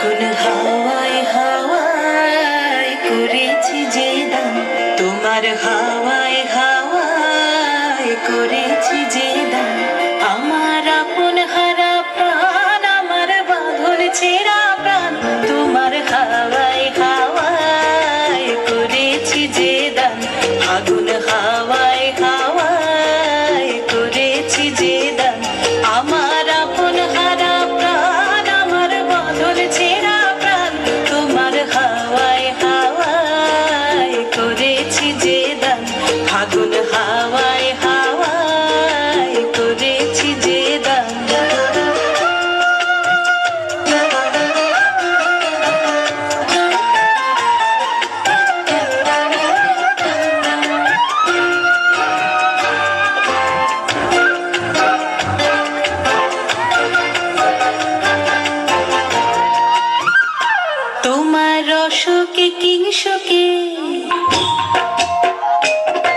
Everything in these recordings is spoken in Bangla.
ফাগুন হাওয়ায় হাওয়ায় করেছি যে দান, তোমার হাওয়ায় হাওয়ায় করেছি যে দান। আমার আপন হারা প্রাণ, আমার বাঁধন ছেঁড়া প্রাণ, তোমার হাওয়ায় হাওয়ায় করেছি যে দান। ফাগুন হাওয়ায় হাওয়ায় করেছি যে দান। আমার আপন হারা প্রাণ, আমার বাঁধন ছেঁড়া প্রাণ, তোমার হাওয়ায় হাওয়ায় করেছি যে দান। ফাগুন হাওয়ায় হাওয়ায় করেছি যে দান। তোমার রসকে কিংসকে,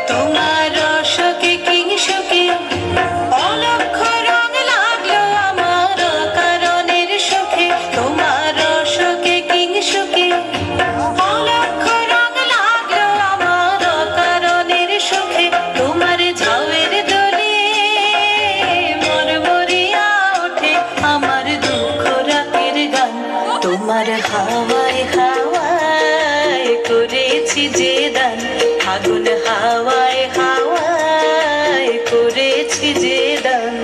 তোমার রসকে কিংসকে অলক্ষ রং লাগলো আমার কারণের সুখে। তোমার রসকে কিংসকে অলক্ষ রং লাগলো আমার কারণের সুখে। তোমার ঝাউয়ের দোলে মরমরিয়া ওঠে আমার দুঃখ রাতের গান। তোমার হাওয়ায় হাওয়ায় করেছি যে দান। ফাগুন হাওয়ায় হাওয়ায় করেছি যে দান।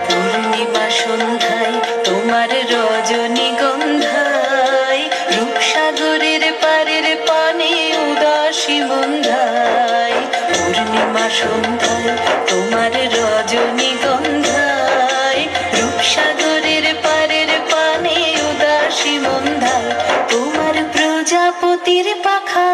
পূর্ণিমা সন্ধ্যায় তোমার রজনীগন্ধায়, রূপসাগরের পারের পানে উদাসী মন্ধায়। পূর্ণিমা সন্ধ্যায় তোমার রজনীগন্ধায়, রূপসাগরের পারের পানে উদাসী মন্ধায়। তোমার প্রজাপতির পাখা